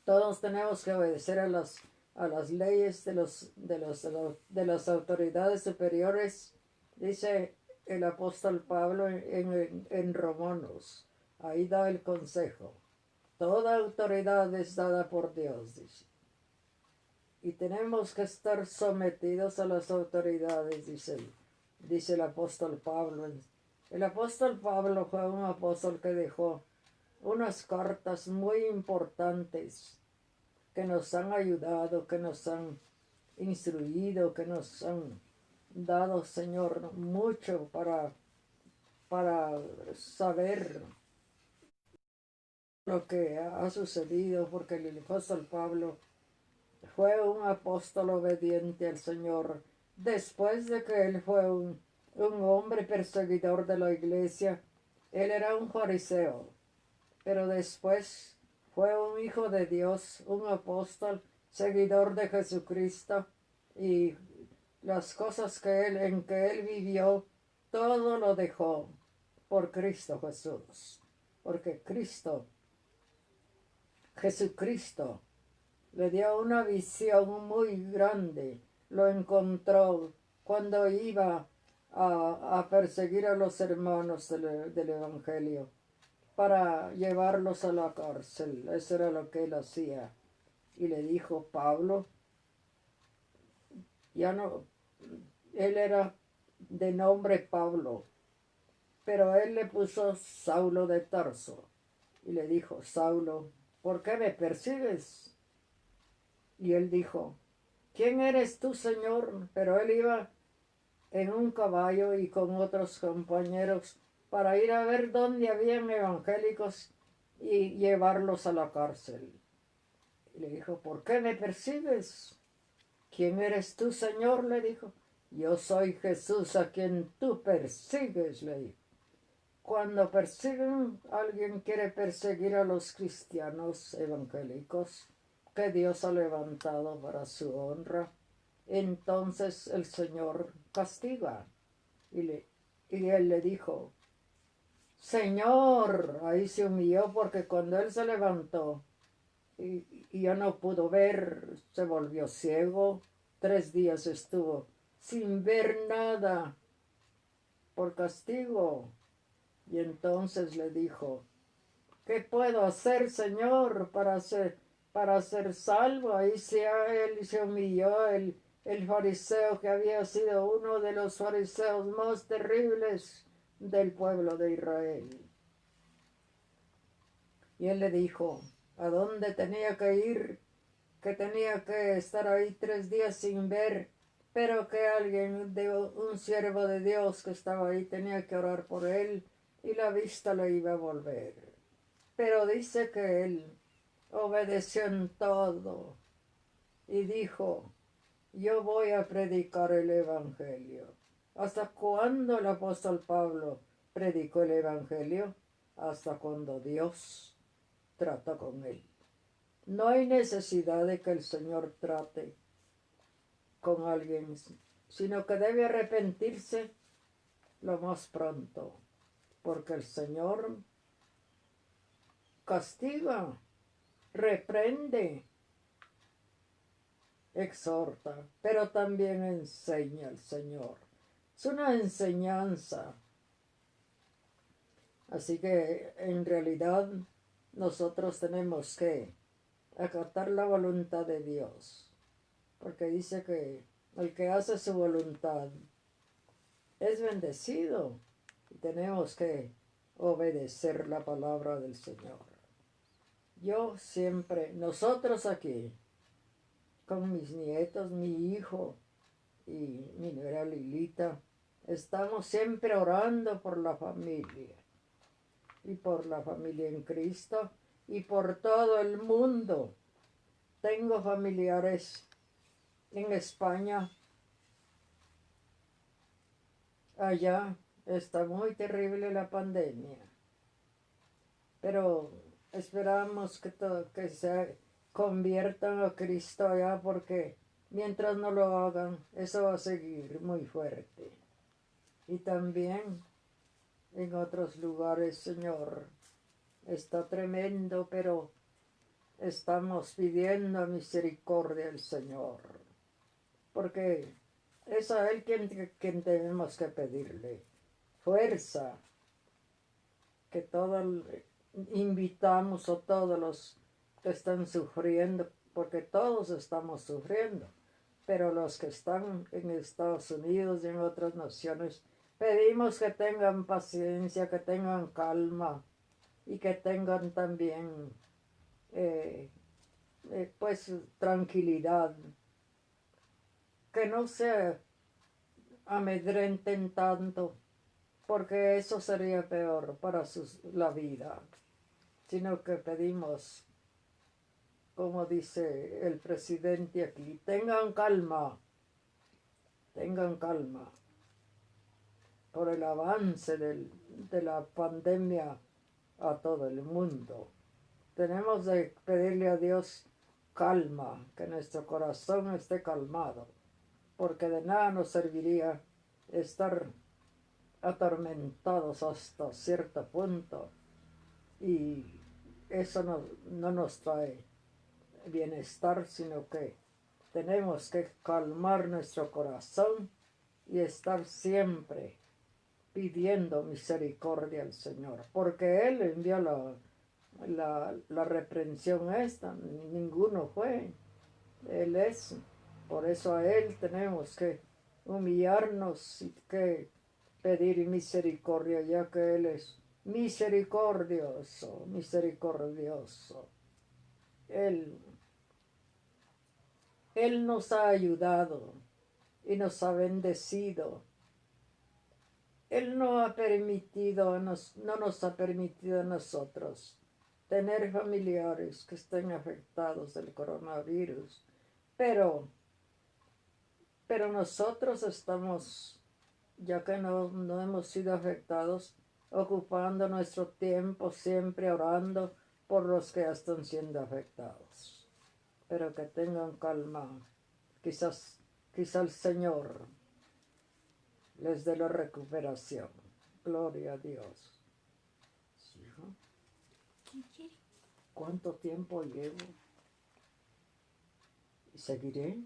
Todos tenemos que obedecer a las leyes de las autoridades superiores, dice el apóstol Pablo en Romanos. Ahí da el consejo. Toda autoridad es dada por Dios, dice. Y tenemos que estar sometidos a las autoridades, dice el apóstol Pablo. El apóstol Pablo fue un apóstol que dejó unas cartas muy importantes que nos han ayudado, que nos han instruido, que nos han dado, Señor, mucho para saber lo que ha sucedido, porque el apóstol Pablo fue un apóstol obediente al Señor. Después de que él fue un hombre perseguidor de la iglesia, él era un fariseo, pero después fue un hijo de Dios, un apóstol, seguidor de Jesucristo, y las cosas en que él vivió, todo lo dejó por Cristo Jesús, porque Jesucristo, le dio una visión muy grande, lo encontró cuando iba a perseguir a los hermanos del Evangelio para llevarlos a la cárcel. Eso era lo que él hacía. y le dijo: Pablo, ya no, él era de nombre Pablo, pero él le puso Saulo de Tarso y le dijo: Saulo, ¿por qué me persigues? Y él dijo: ¿quién eres tú, Señor? Pero él iba en un caballo y con otros compañeros para ir a ver dónde habían evangélicos y llevarlos a la cárcel. Y le dijo: ¿por qué me persigues? ¿Quién eres tú, Señor? Le dijo. Yo soy Jesús a quien tú persigues, le dijo. Cuando persiguen, alguien quiere perseguir a los cristianos evangélicos que Dios ha levantado para su honra, entonces el Señor castiga. Y él le dijo: Señor, ahí se humilló, porque cuando él se levantó y ya no pudo ver, se volvió ciego. 3 días estuvo sin ver nada por castigo. Y entonces le dijo: ¿qué puedo hacer, Señor, para ser salvo? Ahí él se humilló, el fariseo, que había sido uno de los fariseos más terribles del pueblo de Israel. Y él le dijo a dónde tenía que ir, que tenía que estar ahí 3 días sin ver, pero que alguien, un siervo de Dios que estaba ahí, tenía que orar por él y la vista le iba a volver. Pero dice que él obedeció en todo y dijo: yo voy a predicar el Evangelio. ¿Hasta cuándo el apóstol Pablo predicó el Evangelio? Hasta cuando Dios trata con él. No hay necesidad de que el Señor trate con alguien, sino que debe arrepentirse lo más pronto, porque el Señor castiga, reprende, exhorta, pero también enseña el Señor. Es una enseñanza. Así que en realidad nosotros tenemos que acatar la voluntad de Dios, porque dice que el que hace su voluntad es bendecido, y tenemos que obedecer la palabra del Señor. Yo siempre, nosotros aquí, con mis nietos, mi hijo y mi nuera Lilita, estamos siempre orando por la familia, y por la familia en Cristo, y por todo el mundo. Tengo familiares en España. Allá está muy terrible la pandemia, pero esperamos que se conviertan a Cristo allá, porque mientras no lo hagan, eso va a seguir muy fuerte. Y también en otros lugares, Señor, está tremendo, pero estamos pidiendo misericordia al Señor, porque es a Él quien tenemos que pedirle fuerza, que invitamos a todos los que están sufriendo, porque todos estamos sufriendo, pero los que están en Estados Unidos y en otras naciones, pedimos que tengan paciencia, que tengan calma y que tengan también pues tranquilidad, que no se amedrenten tanto, porque eso sería peor para la vida, sino que pedimos, como dice el presidente aquí: tengan calma por el avance de la pandemia a todo el mundo. Tenemos de pedirle a Dios calma, que nuestro corazón esté calmado, porque de nada nos serviría estar atormentados hasta cierto punto, y eso no nos trae bienestar, sino que tenemos que calmar nuestro corazón y estar siempre pidiendo misericordia al Señor, porque Él envió la reprensión esta, ninguno fue. Él es. Por eso a Él tenemos que humillarnos y que pedir misericordia, ya que Él es misericordioso, misericordioso. Él, Él nos ha ayudado y nos ha bendecido. Él no ha permitido, no nos ha permitido a nosotros tener familiares que estén afectados del coronavirus, pero nosotros estamos, ya que no hemos sido afectados, ocupando nuestro tiempo siempre orando por los que están siendo afectados. Pero que tengan calma. Quizás el Señor les dé la recuperación. Gloria a Dios. ¿Cuánto tiempo llevo? ¿Y seguiré?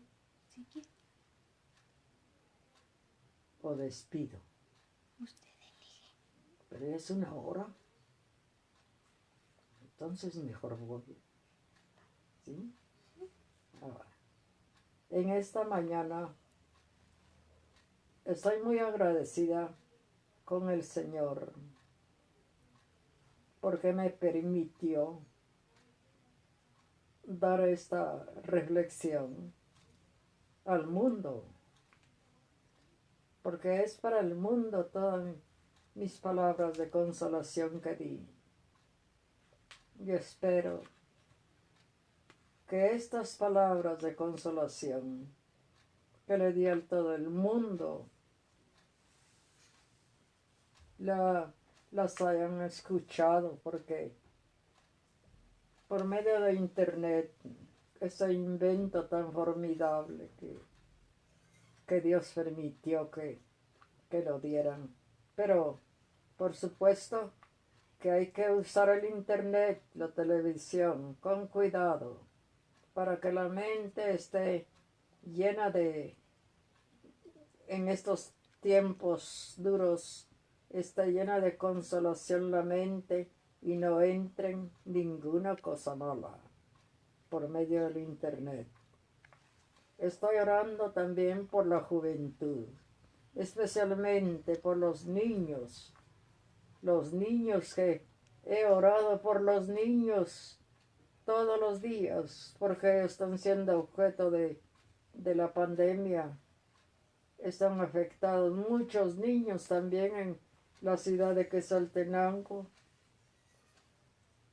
¿O despido? Usted elige. Pero es una hora. Entonces mejor voy. ¿Sí? Ahora, en esta mañana estoy muy agradecida con el Señor porque me permitió dar esta reflexión al mundo, porque es para el mundo todas mis palabras de consolación que di. Yo espero que estas palabras de consolación que le di a todo el mundo las hayan escuchado, porque por medio de internet, ese invento tan formidable que Dios permitió que lo dieran. Pero, por supuesto, que hay que usar el internet, la televisión, con cuidado, para que la mente esté llena en estos tiempos duros, está llena de consolación la mente y no entren ninguna cosa mala por medio del internet. Estoy orando también por la juventud, especialmente por los niños que he orado por los niños todos los días, porque están siendo objeto de la pandemia. Están afectados muchos niños también en la ciudad de Quetzaltenango.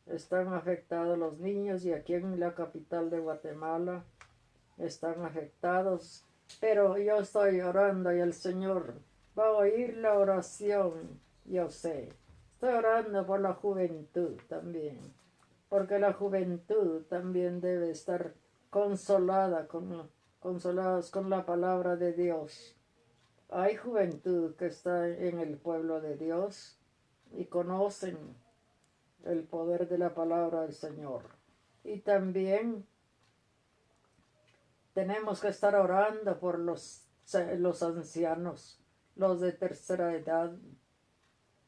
Están afectados los niños y aquí en la capital de Guatemala están afectados. Pero yo estoy orando y el Señor va a oír la oración, yo sé. Estoy orando por la juventud también, porque la juventud también debe estar consoladas con la palabra de Dios. Hay juventud que está en el pueblo de Dios y conocen el poder de la palabra del Señor. Y también tenemos que estar orando por los ancianos, los de tercera edad.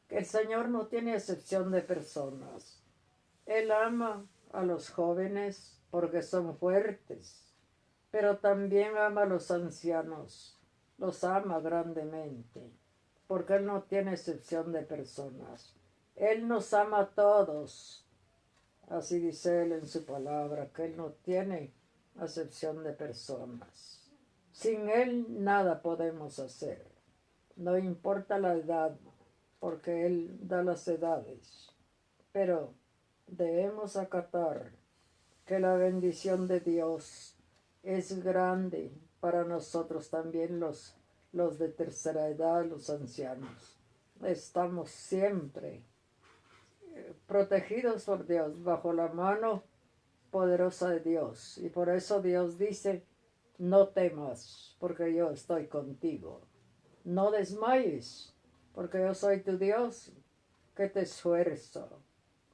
El Señor no tiene excepción de personas. Él ama a los jóvenes porque son fuertes, pero también ama a los ancianos. Los ama grandemente, porque Él no tiene excepción de personas. Él nos ama a todos. Así dice Él en su palabra, que Él no tiene acepción de personas. Sin Él nada podemos hacer. No importa la edad, porque Él da las edades. Pero debemos acatar que la bendición de Dios es grande para nosotros también los de tercera edad, los ancianos. Estamos siempre protegidos por Dios, bajo la mano poderosa de Dios. Y por eso Dios dice, no temas, porque yo estoy contigo. No desmayes, porque yo soy tu Dios, que te esfuerzo.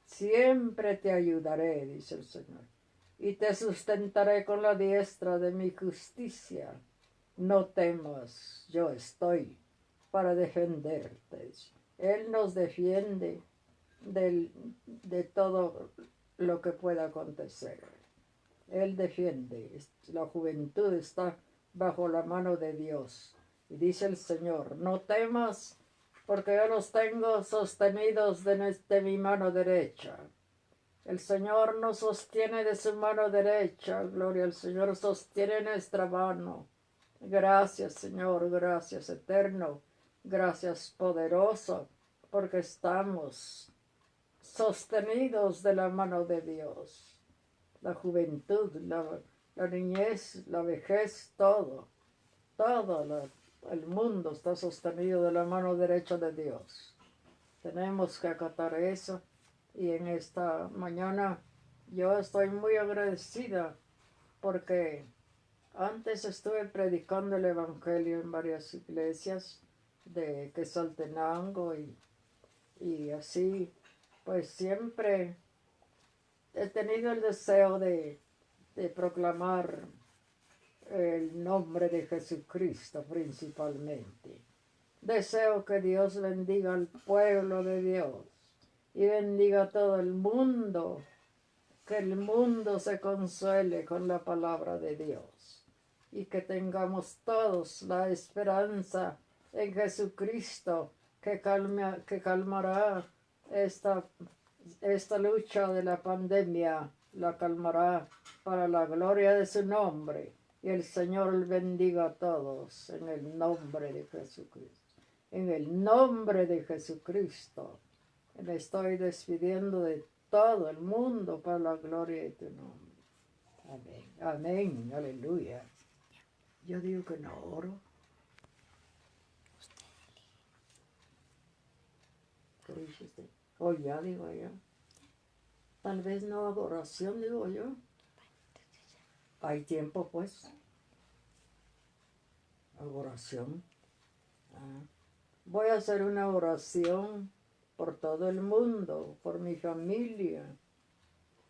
Siempre te ayudaré, dice el Señor, y te sustentaré con la diestra de mi justicia. No temas, yo estoy para defenderte. Él nos defiende de todo lo que pueda acontecer. Él defiende. La juventud está bajo la mano de Dios. Y dice el Señor, no temas, porque yo los tengo sostenidos de mi mano derecha. El Señor nos sostiene de su mano derecha. Gloria al Señor, sostiene nuestra mano. Gracias, Señor, gracias, eterno. Gracias, poderoso, porque estamos sostenidos de la mano de Dios. La juventud, la niñez, la vejez, todo el mundo está sostenido de la mano derecha de Dios. Tenemos que acatar eso, y en esta mañana yo estoy muy agradecida porque antes estuve predicando el Evangelio en varias iglesias de Quetzaltenango y así, pues siempre he tenido el deseo de proclamar el nombre de Jesucristo principalmente. Deseo que Dios bendiga al pueblo de Dios y bendiga a todo el mundo, que el mundo se consuele con la palabra de Dios y que tengamos todos la esperanza en Jesucristo que calmará esta lucha de la pandemia, la calmará para la gloria de su nombre. Y el Señor bendiga a todos en el nombre de Jesucristo. En el nombre de Jesucristo me estoy despidiendo de todo el mundo para la gloria de tu nombre. Amén, amén, aleluya. Yo digo que no oro. ¿Qué dice usted? Oh, ya digo yo. Tal vez no hago oración, digo yo. Hay tiempo, pues. Hago oración. Voy a hacer una oración por todo el mundo, por mi familia.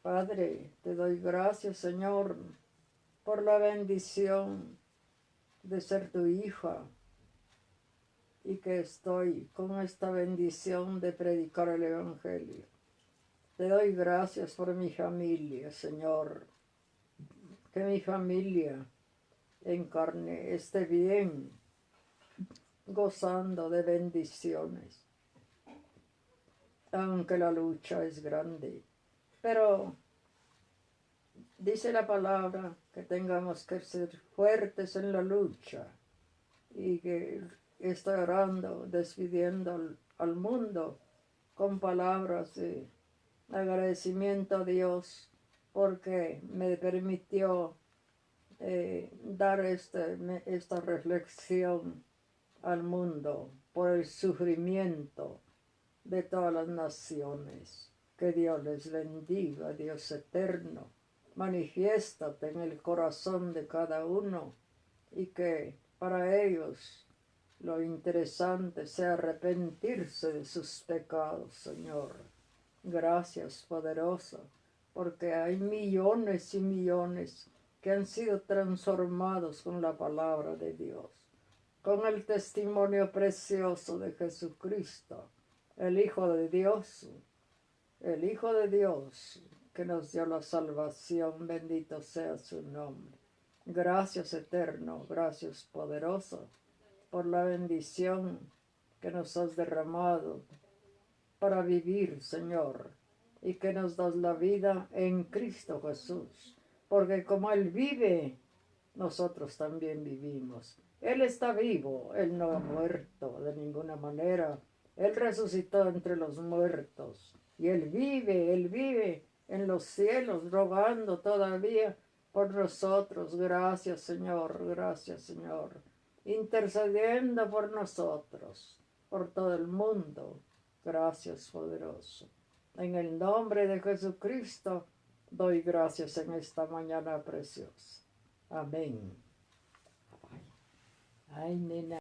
Padre, te doy gracias, Señor, por la bendición de ser tu hija y que estoy con esta bendición de predicar el Evangelio. Te doy gracias por mi familia, Señor, que mi familia en carne esté bien, gozando de bendiciones, aunque la lucha es grande. Pero dice la palabra que tengamos que ser fuertes en la lucha y que estoy orando, despidiendo al mundo con palabras de agradecimiento a Dios porque me permitió dar esta reflexión al mundo por el sufrimiento de todas las naciones. Que Dios les bendiga, Dios eterno. Manifiéstate en el corazón de cada uno y que para ellos lo interesante sea arrepentirse de sus pecados, Señor. Gracias, poderoso, porque hay millones y millones que han sido transformados con la palabra de Dios, con el testimonio precioso de Jesucristo, el Hijo de Dios, que nos dio la salvación, bendito sea su nombre. Gracias, eterno, gracias, poderoso, por la bendición que nos has derramado para vivir, Señor, y que nos das la vida en Cristo Jesús, porque como Él vive, nosotros también vivimos. Él está vivo, Él no ha muerto de ninguna manera. Él resucitó entre los muertos y Él vive en los cielos, rogando todavía por nosotros. Gracias, Señor, gracias, Señor. Intercediendo por nosotros, por todo el mundo. Gracias, poderoso. En el nombre de Jesucristo doy gracias en esta mañana preciosa. Amén. Ay, nena.